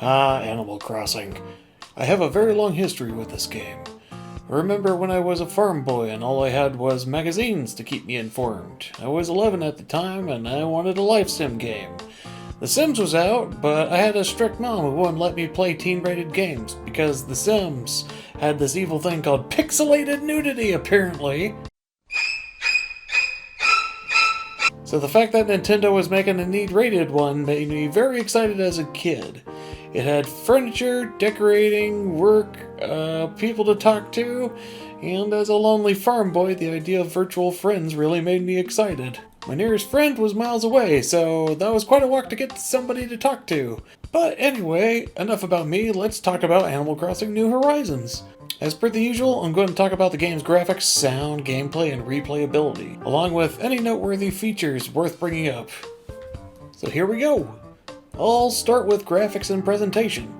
Ah, Animal Crossing. I have a very long history with this game. I remember when I was a farm boy and all I had was magazines to keep me informed. I was 11 at the time and I wanted a life sim game. The Sims was out, but I had a strict mom who wouldn't let me play teen-rated games because The Sims had this evil thing called pixelated nudity, apparently. So the fact that Nintendo was making a neat-rated one made me very excited as a kid. It had furniture, decorating, work, people to talk to, and as a lonely farm boy, the idea of virtual friends really made me excited. My nearest friend was miles away, so that was quite a walk to get somebody to talk to. But anyway, enough about me, let's talk about Animal Crossing New Horizons. As per the usual, I'm going to talk about the game's graphics, sound, gameplay, and replayability, along with any noteworthy features worth bringing up. So here we go! I'll start with graphics and presentation.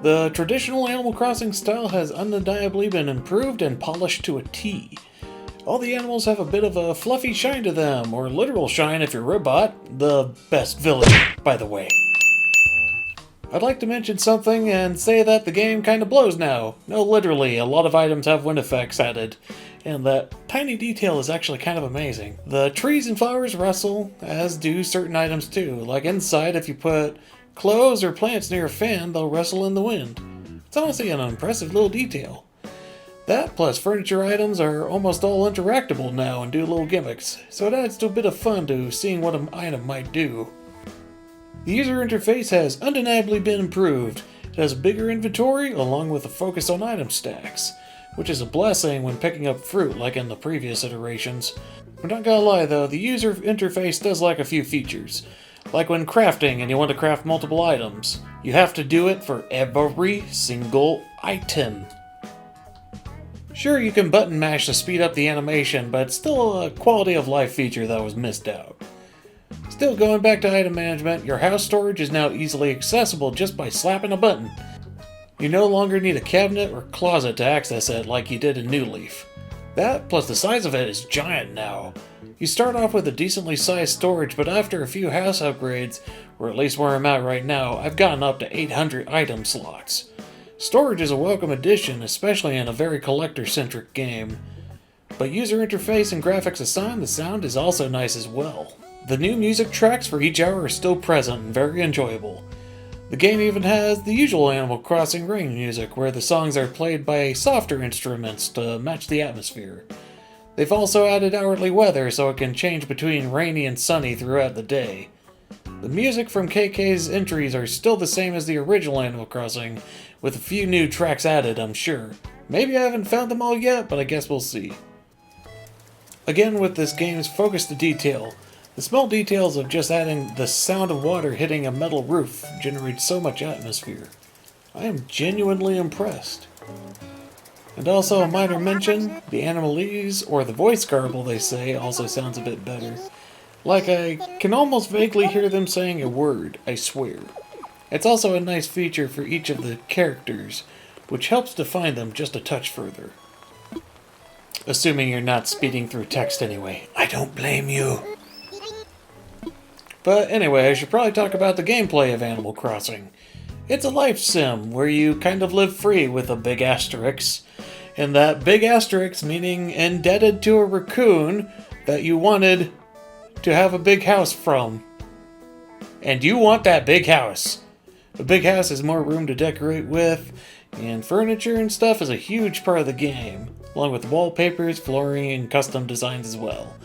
The traditional Animal Crossing style has undeniably been improved and polished to a T. All the animals have a bit of a fluffy shine to them, or literal shine if you're Robot, the best villager, by the way. I'd like to mention something and say that the game kinda blows now. No, literally, a lot of items have wind effects added, and that tiny detail is actually kind of amazing. The trees and flowers rustle, as do certain items too. Like inside, if you put clothes or plants near a fan, they'll rustle in the wind. It's honestly an impressive little detail. That plus furniture items are almost all interactable now and do little gimmicks, so it adds to a bit of fun to seeing what an item might do. The user interface has undeniably been improved. It has a bigger inventory along with a focus on item stacks, which is a blessing when picking up fruit like in the previous iterations. I'm not gonna lie though, the user interface does lack a few features. Like when crafting and you want to craft multiple items, you have to do it for every single item. Sure, you can button mash to speed up the animation, but it's still a quality of life feature that was missed out. Still, going back to item management, your house storage is now easily accessible just by slapping a button. You no longer need a cabinet or closet to access it like you did in New Leaf. That, plus the size of it, is giant now. You start off with a decently sized storage, but after a few house upgrades, or at least where I'm at right now, I've gotten up to 800 item slots. Storage is a welcome addition, especially in a very collector-centric game. But user interface and graphics aside, the sound is also nice as well. The new music tracks for each hour are still present and very enjoyable. The game even has the usual Animal Crossing rain music, where the songs are played by softer instruments to match the atmosphere. They've also added hourly weather so it can change between rainy and sunny throughout the day. The music from KK's entries are still the same as the original Animal Crossing, with a few new tracks added, I'm sure. Maybe I haven't found them all yet, but I guess we'll see. Again, with this game's focus to detail, the small details of just adding the sound of water hitting a metal roof generate so much atmosphere. I am genuinely impressed. And also a minor mention, the animalese, or the voice garble they say, also sounds a bit better. Like I can almost vaguely hear them saying a word, I swear. It's also a nice feature for each of the characters, which helps define them just a touch further. Assuming you're not speeding through text anyway. I don't blame you. But anyway, I should probably talk about the gameplay of Animal Crossing. It's a life sim, where you kind of live free with a big asterisk. And that big asterisk meaning indebted to a raccoon that you wanted to have a big house from. And you want that big house. A big house has more room to decorate with, and furniture and stuff is a huge part of the game, along with wallpapers, flooring, and custom designs as well.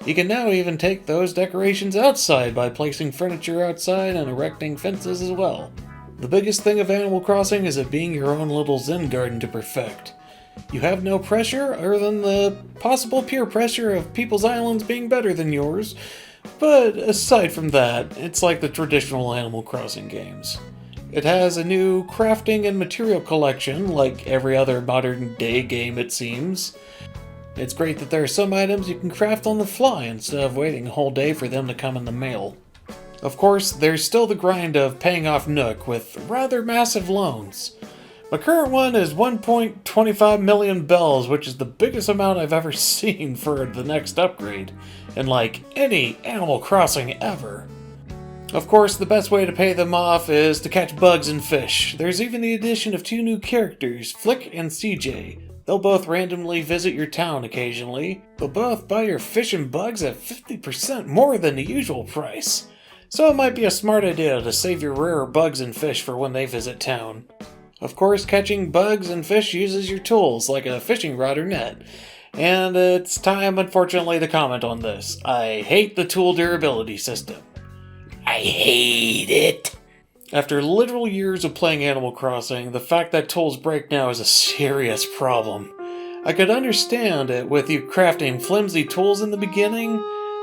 You can now even take those decorations outside by placing furniture outside and erecting fences as well. The biggest thing of Animal Crossing is it being your own little Zen garden to perfect. You have no pressure other than the possible peer pressure of people's islands being better than yours, but aside from that, it's like the traditional Animal Crossing games. It has a new crafting and material collection, like every other modern day game it seems. It's great that there are some items you can craft on the fly instead of waiting a whole day for them to come in the mail. Of course, there's still the grind of paying off Nook with rather massive loans. My current one is 1.25 million bells, which is the biggest amount I've ever seen for the next upgrade, in like any Animal Crossing ever. Of course, the best way to pay them off is to catch bugs and fish. There's even the addition of 2 new characters, Flick and CJ. They'll both randomly visit your town occasionally. They'll both buy your fish and bugs at 50% more than the usual price. So it might be a smart idea to save your rarer bugs and fish for when they visit town. Of course, catching bugs and fish uses your tools, like a fishing rod or net. And it's time, unfortunately, to comment on this. I hate the tool durability system. I hate it. After literal years of playing Animal Crossing, the fact that tools break now is a serious problem. I could understand it with you crafting flimsy tools in the beginning,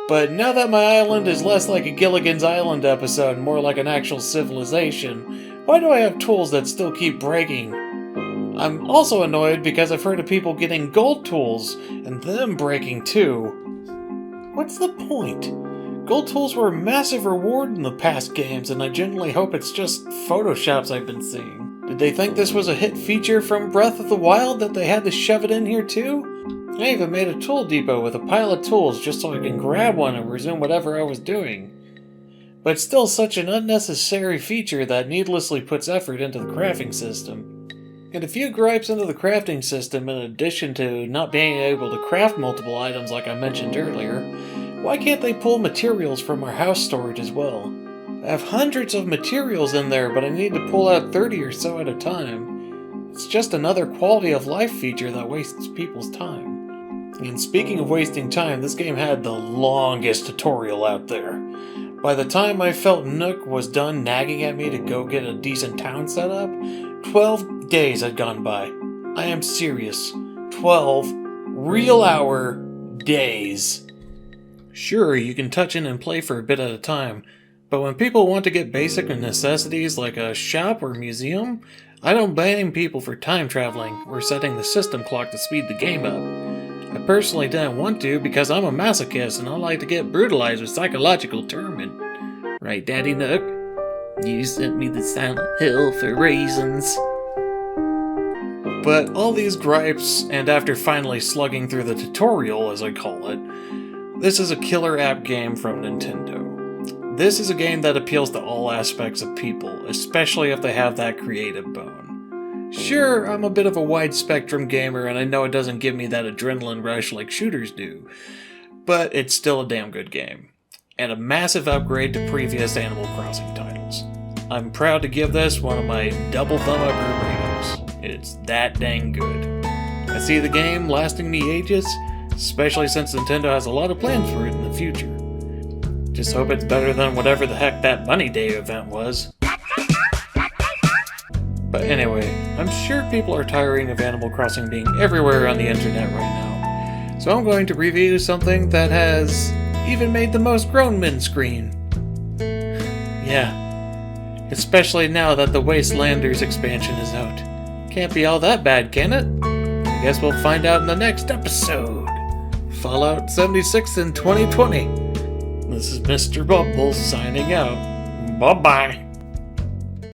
but now that my island is less like a Gilligan's Island episode and more like an actual civilization, why do I have tools that still keep breaking? I'm also annoyed because I've heard of people getting gold tools and them breaking too. What's the point? Gold tools were a massive reward in the past games, and I genuinely hope it's just Photoshops I've been seeing. Did they think this was a hit feature from Breath of the Wild that they had to shove it in here too? I even made a tool depot with a pile of tools just so I can grab one and resume whatever I was doing. But it's still such an unnecessary feature that needlessly puts effort into the crafting system. And a few gripes into the crafting system, in addition to not being able to craft multiple items like I mentioned earlier. Why can't they pull materials from our house storage as well? I have hundreds of materials in there, but I need to pull out 30 or so at a time. It's just another quality of life feature that wastes people's time. And speaking of wasting time, this game had the longest tutorial out there. By the time I felt Nook was done nagging at me to go get a decent town set up, 12 days had gone by. I am serious. 12 real-hour days. Sure, you can touch in and play for a bit at a time, but when people want to get basic necessities like a shop or museum, I don't blame people for time traveling or setting the system clock to speed the game up. I personally didn't want to because I'm a masochist and I like to get brutalized with psychological torment. Right, Daddy Nook? You sent me to Silent Hill for reasons. But all these gripes, and after finally slugging through the tutorial, as I call it, this is a killer app game from Nintendo. This is a game that appeals to all aspects of people, especially if they have that creative bone. Sure, I'm a bit of a wide-spectrum gamer and I know it doesn't give me that adrenaline rush like shooters do, but it's still a damn good game, and a massive upgrade to previous Animal Crossing titles. I'm proud to give this one of my double thumb up ratings. It's that dang good. I see the game lasting me ages, especially since Nintendo has a lot of plans for it in the future. Just hope it's better than whatever the heck that Bunny Day event was. But anyway, I'm sure people are tiring of Animal Crossing being everywhere on the internet right now. So I'm going to review something that has even made the most grown men scream. Yeah. Especially now that the Wastelanders expansion is out. Can't be all that bad, can it? I guess we'll find out in the next episode. Fallout 76 in 2020. This is Mr. Bubbles signing out. Bye-bye.